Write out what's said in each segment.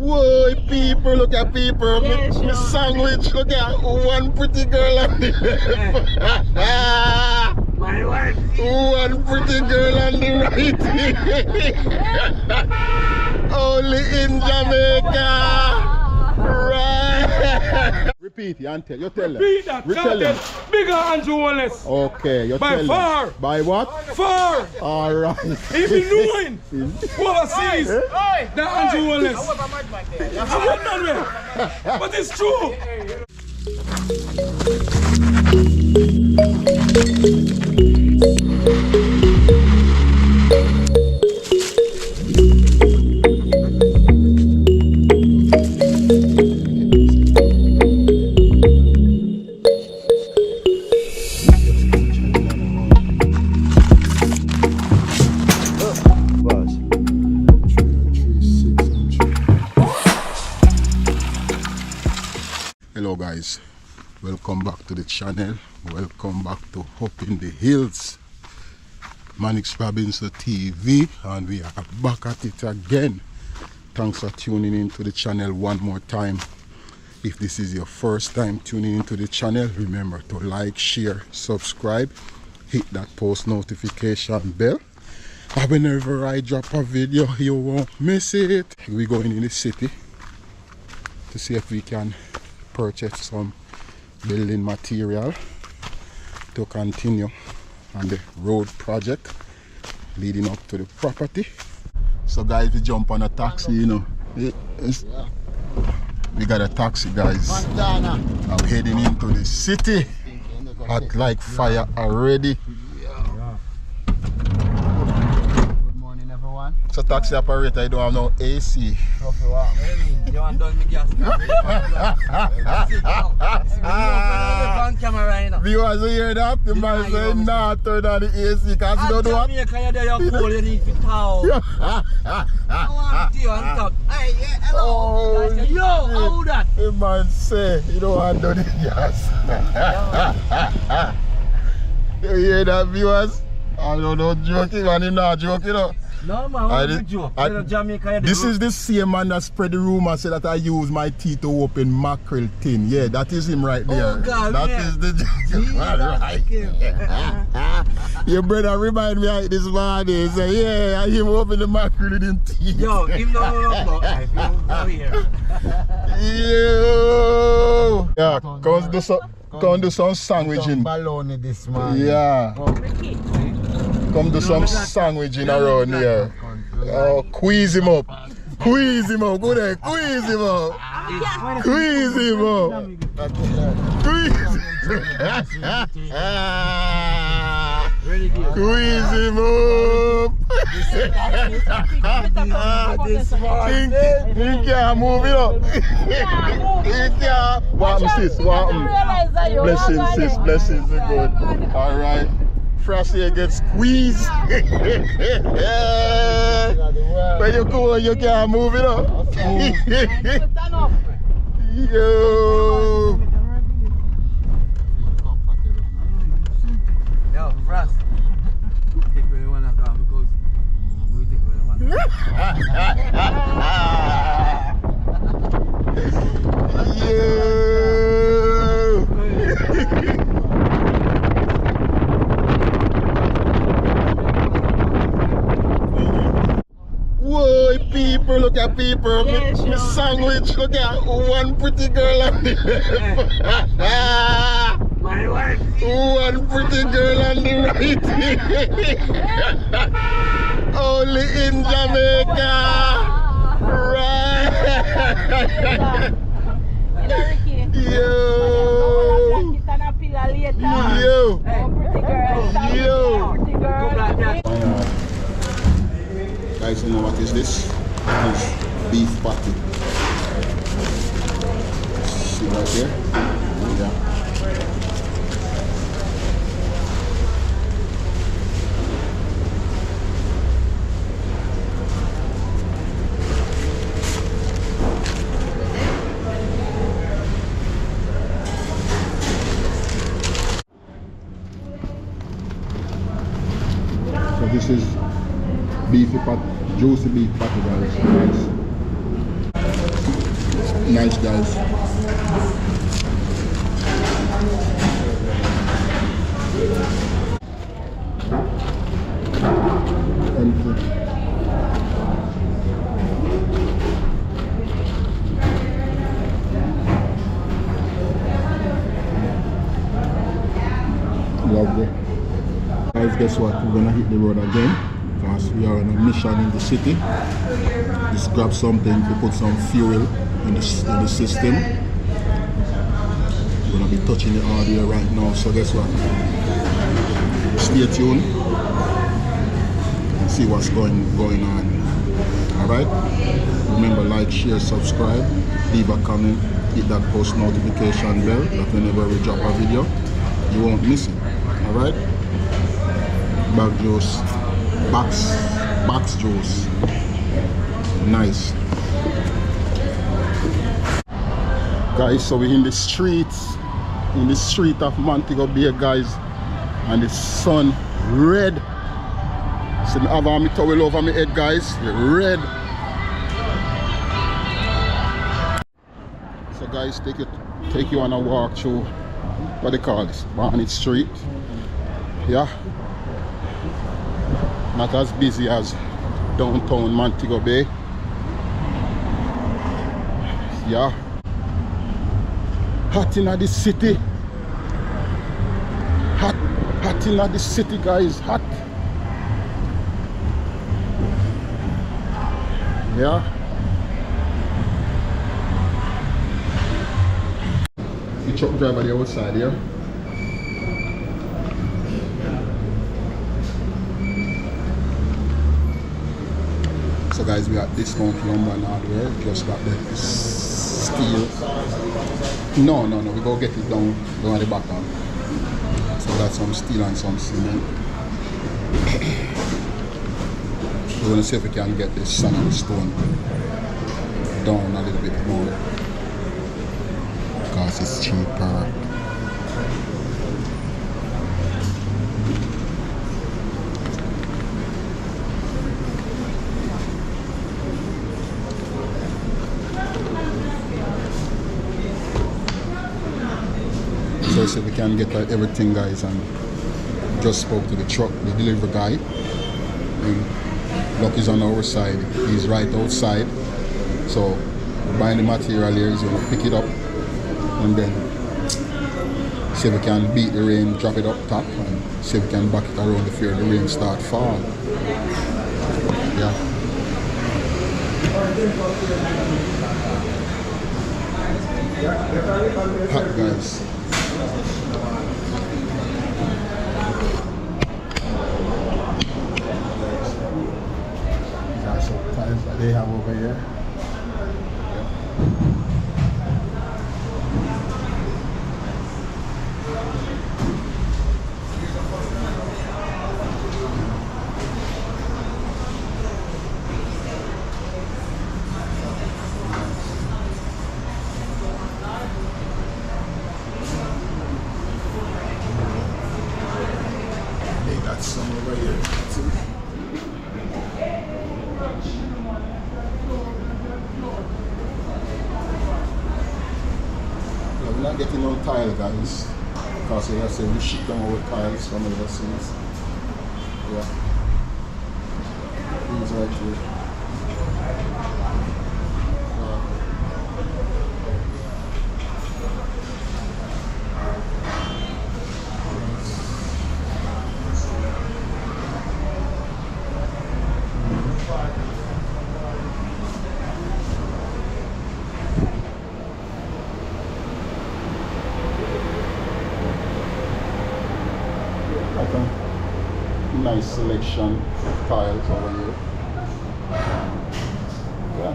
Whoa, people, look at people. My sandwich, look at one pretty girl on the left. My wife. One pretty girl on the right. Only in Jamaica. Right. Repeat, you tell them. Repeat that. Tell them. Bigger Andrew Wallace. Okay, you By tell far. them. By what? Far. Alright. If you knowing overseas, that Andrew Wallace. I'm not done. But it's true. Hello guys, welcome back to the channel. Welcome back to Up in the Hills, Manix Robinson TV, and we are back at it again. Thanks for tuning into the channel one more time. If this is your first time tuning into the channel, remember to like, share, subscribe, hit that post notification bell, and whenever I drop a video you won't miss it. We're going in the city to see if we can purchase some building material to continue on the road project leading up to the property. So guys, we jump on a taxi, you know. We got a taxi, guys. I'm heading into the city. Hot like fire already. Good morning, everyone. So taxi operator, I don't have no AC. You want done me gas? Viewers, you hear that? The man saying nah, turn on the AC because you don't know what? Jamaica, you're cold, you need to towel. I want tea on top. Hey, yeah, hello. Oh, yo, how that? the man say you don't want to do the gas. You hear that, viewers? I don't know, joking, man, you're not joking, you know. No man, what is joke? Jamaica, this is the same man that spread the rumor, say that I use my teeth to open mackerel tin. Yeah, that is him right there. Oh God, that is the man right. Your brother remind me of this morning. Say, yeah, I him open the mackerel tin teeth. Yo, him no, I feel go here. Yo. Yeah, come do some sandwiching. Baloney this man. Yeah. Come do some sandwiching around here. Oh, squeeze him up. Squeeze him up. Go there. Squeeze him up. Squeeze him up. Squeeze him up. He can't move it up. He can't. What sis? What? Blessings, sis. Blessings are good. All right. Frosty gets squeezed. When you go, you can't move it up. Yo. Yo, Frost. Take where you wanna come because we take where you wanna Yo. Whoa, people, look at people. My sandwich, look at one pretty girl on the left. My wife. One pretty girl on the right. Only in Jamaica. Right. Yo. Yo. Guys, you know what is this? It is beef patty. See right here? Yeah. So this is beefy patty, juicy beef patty, guys. Nice guys. Empty. Lovely. Guys, guess what? We're gonna hit the road again because we are on a mission in the city. Just grab something to put some fuel in the system. We're gonna be touching the audio right now, so guess what? Stay tuned and see what's going on. Alright? Remember, like, share, subscribe, leave a comment, hit that post notification bell that whenever we drop a video, you won't miss it. Alright? Bag juice. Box juice. Nice. Guys, so we're in the street of Montego Bay, guys, and the sun red. So I have my towel over my head, guys. Red. So guys, take you on a walk through what they call this, Barnett Street. Yeah. Not as busy as downtown Montego Bay. Yeah. Hot in the city. Hot in the city, guys. Hot. Yeah. The truck driver the outside here. So guys, we are at discount number now here. Just got the steel. No, we go get it down at the bottom. So we got some steel and some cement. We're gonna see if we can get this sand and stone down a little bit more because it's cheaper. So let's see if we can get everything, guys, and just spoke to the delivery guy. And look, is on our side. He's right outside. So we're buying the material here. He's gonna pick it up and then see if we can beat the rain, drop it up top, and see if we can back it around the fear the rain start fall. Yeah. Hot, guys. That's some tiles that they have over here. Some over here too. We're not getting no tile, guys, because we have to we ship them over tiles from overseas. Yeah. These right here. Nice selection of tiles over here. Yeah.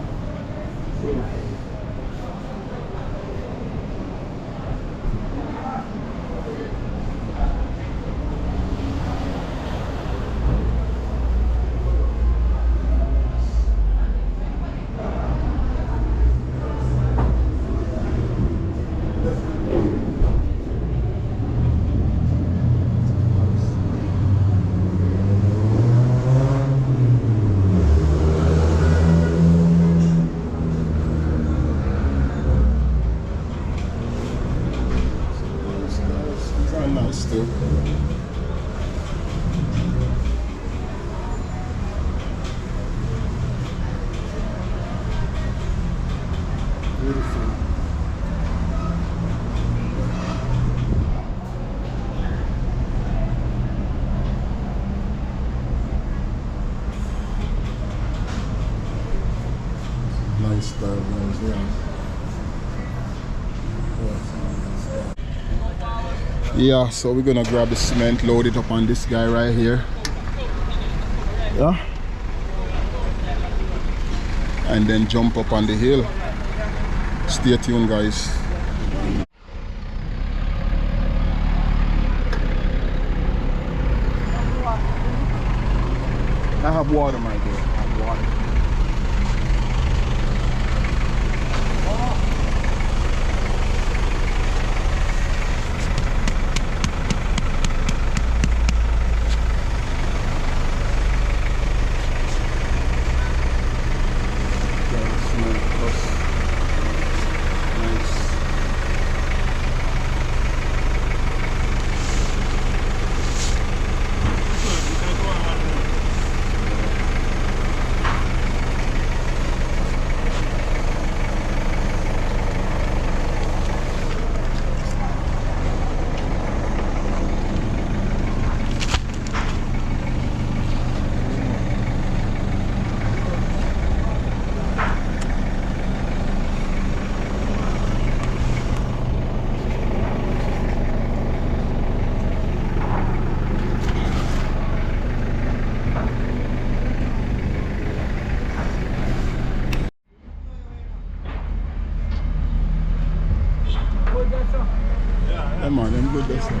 too. Beautiful. Nice style, nice, yeah, so we're gonna grab the cement, load it up on this guy right here. Yeah. And then jump up on the hill. Stay tuned, guys. I have water, my dear. I have water. Yeah, man, I'm good this time.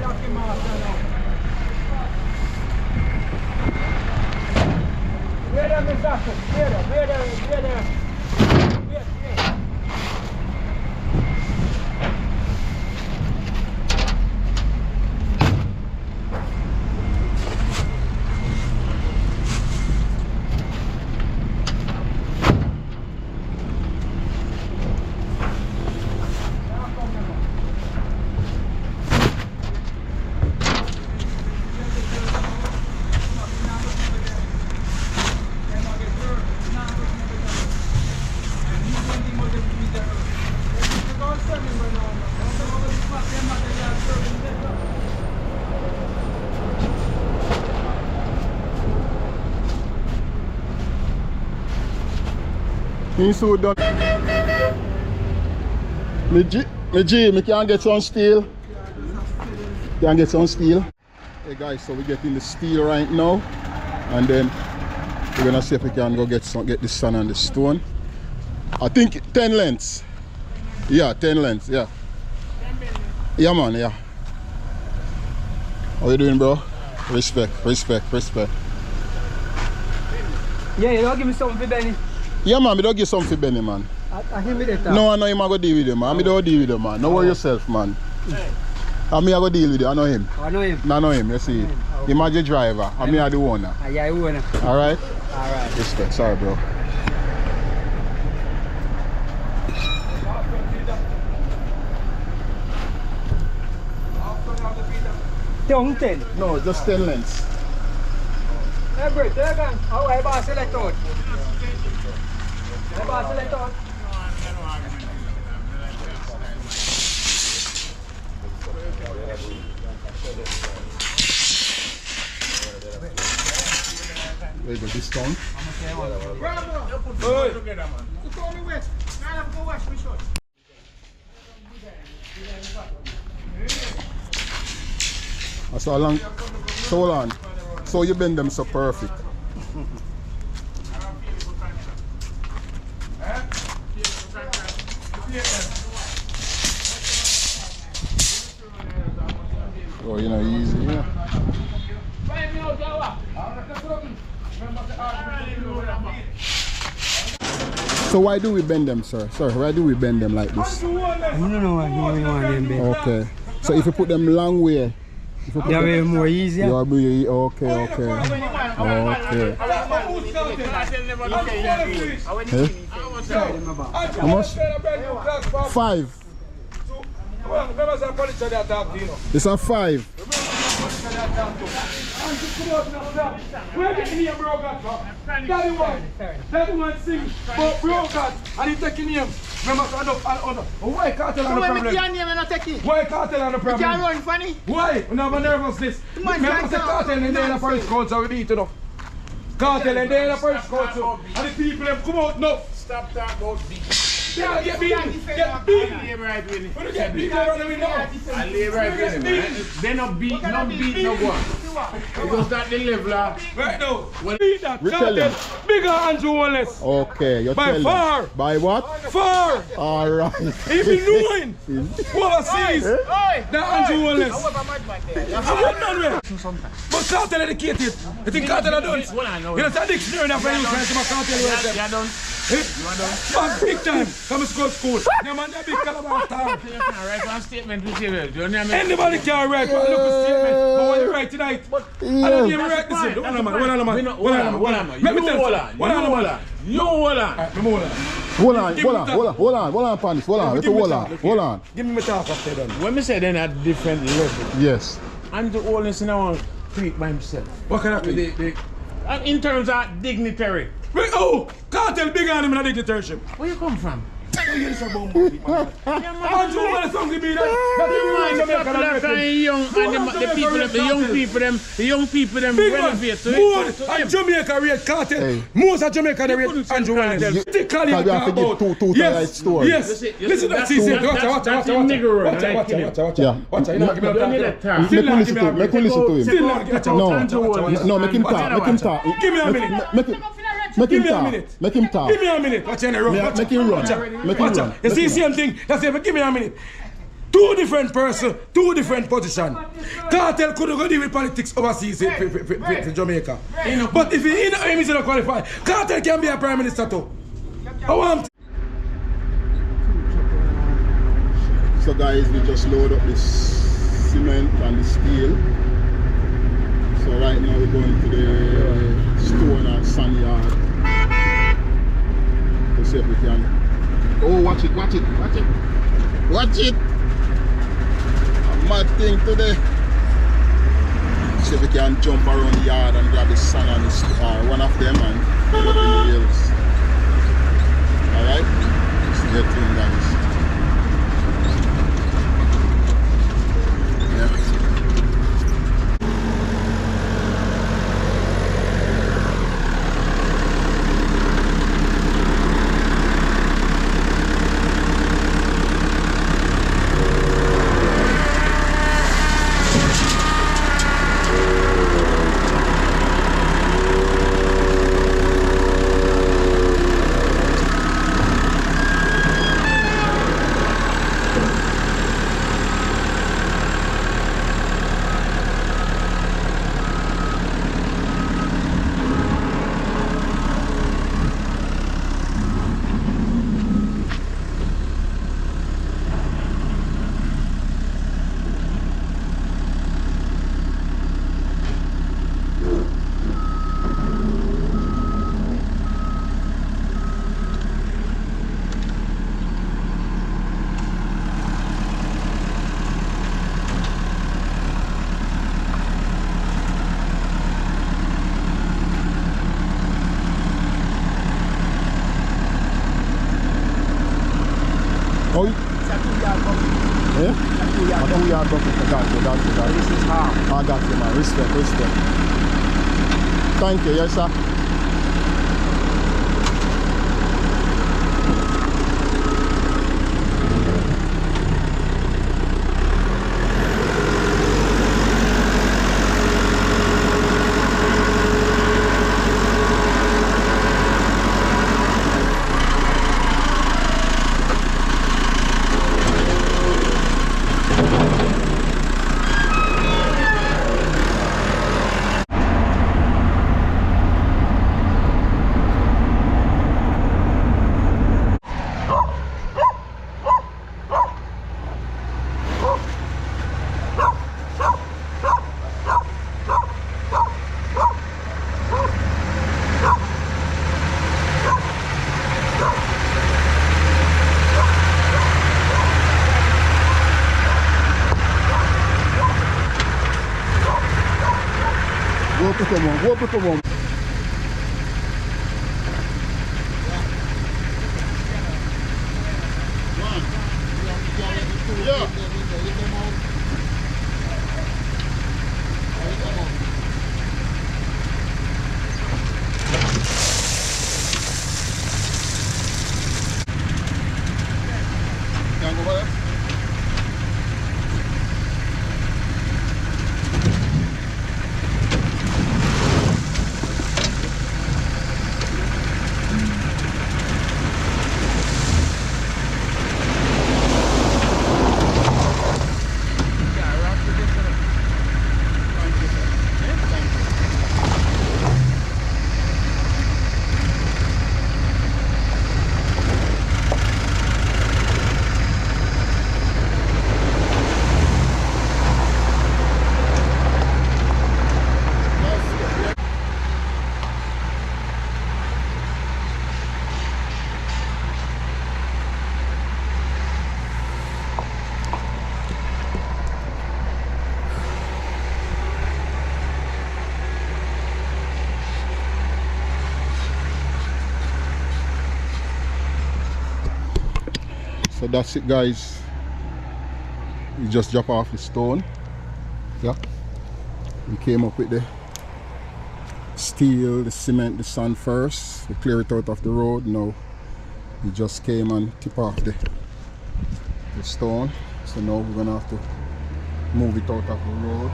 He's so done. Me can't get some steel. Can't get some steel. Hey guys, so we're getting the steel right now, and then we're gonna see if we can go get the sand and the stone. I think 10 lengths. Yeah, 10 lengths. Yeah. Yeah, man. Yeah. How you doing, bro? Respect. Yeah, you don't give me something for Benny. Yeah, man, I don't give something for Benny, man. I hear me that. No, I know him, I go deal with him, man. I don't deal with him, man. Don't worry yourself, man. I mean, I go deal with him. I know him. I know him. No, I know him, you see. He might be the driver. I mean, I'm the owner. Yeah, the owner. Alright? Alright. Respect. Sorry, bro. Don't 10. No, just 10 lengths. Hey, bro, take on. How I boss select out? I boss select out. Where you go, this town? So long, so long. So you bend them so perfect. Oh, you know, easy, yeah. So why do we bend them, sir? Sorry, why do we bend them like this? I don't know why you want them bend. Okay. So if you put them long way, they are more easier. You are okay, okay. Okay. Huh? How much? 5. It's a 5. Where getting here, bro, God, bro? That one sing for bro, God, and he taking him. Remember, why cartel on the problem? Why cartel on the problem? You can't run funny. Why? We never nervousness. Remember, the cartel in there in the first court, so we need to know. Cartel in there in the first court, so and the people have come out now. Stop talking about beat. Yeah, get beaten. Get beaten. When you get beaten, I live right with him, man. They not beat, no one. Because that the leveler. Right now, beat that cartel bigger Andrew Wallace. Okay, you're By telling. far. By what? Far. Alright. If you knowing overseas, that Andrew Wallace. I'm not there. But cartel educated. You think cartel are done? You know, it's a dictionary that when you try to cartel. You're done. Man, big time. Come to school. Yeah, man, that big calabar star. You can't write one statement with you. Anybody can write one look a statement. But what you write tonight? I don't even write this. Hold on, man. Hold on, man. Let me tell you. Hold on, Panis. Hold on. Give me my talk after done. When we say they're at different level, Yes. and the oldest in our creek by himself. What can I do? In terms of dignitary. Oh, cartel bigger than him in a dictatorship. Where you come from? Andrew Wallace hungry be that. The young people them Big man, renovate to more it. and Jamaica rate cartel. Hey. Most of Jamaica they rate Andrew Wallace. Stick all your have to give two right stories. Yes. Listen to see. Watch. Yeah. Watch. You know, give me a talk. Make me listen to him. Still not give me a talk. No, make him talk. Give me a minute. Make Give him me a talk. minute. Make him talk. Give me a minute. Watch and run. Make him run. Make him run. You see the same thing. That's it. But give me a minute. Two different persons, two different positions. Cartel couldn't go deal with politics overseas for Jamaica. But if he is not qualified, Cartel can be a prime minister too. I want. So guys, we just load up this cement and the steel. So right now we're going to the stone and sand yard to see if we can. Oh, watch it. A mad thing today. See if we can jump around the yard and grab the sand and the stone, one of them, and put up in the hills. Alright? Stay tuned, guys. Oh, yeah? I know who you are talking to. Got you. This is hard. I got you, man. Respect. Thank you, yes, sir. Go. Can I go over there? So that's it, guys. We just drop off the stone. Yeah. We came up with the steel, the cement, the sand first. We clear it out of the road. Now we just came and tip off the stone. So now we're gonna have to move it out of the road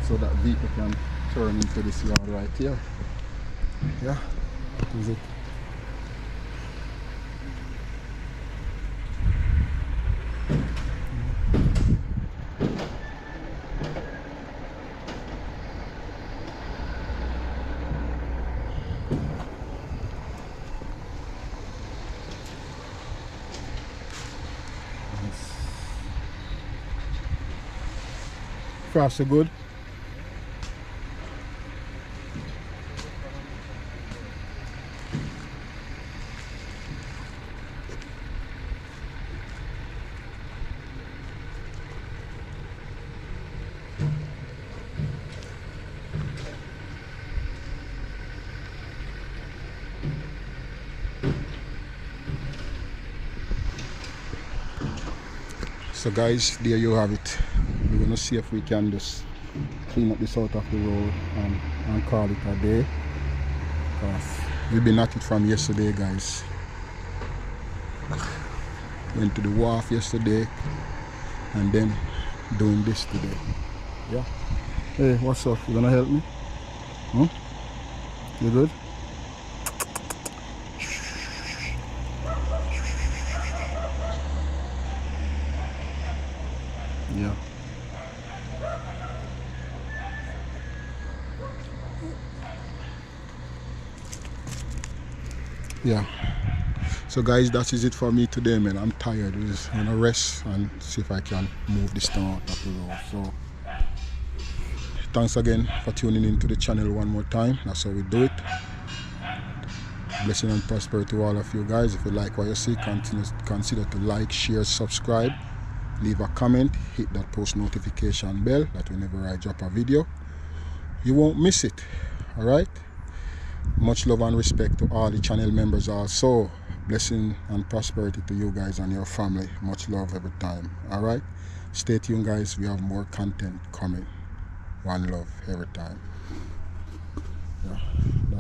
so that vehicle can turn into this yard right here. Yeah. Is it? Frost, so good. So guys, there you have it. We're gonna see if we can just clean up this out of the road and call it a day, because we've been at it from yesterday, guys. Went to the wharf yesterday and then doing this today. Yeah. Hey, what's up? You gonna help me? You good? Yeah. Yeah. So guys, that is it for me today, man. I'm tired. I'm just gonna rest and see if I can move this thing out of the road. So thanks again for tuning into the channel one more time. That's how we do it. Blessing and prosperity to all of you guys. If you like what you see, consider to like, share, subscribe, leave a comment, hit that post notification bell, that whenever I drop a video you won't miss it. Alright, much love and respect to all the channel members also. Blessing and prosperity to you guys and your family. Much love every time. Alright, stay tuned, guys. We have more content coming. One love every time. Yeah.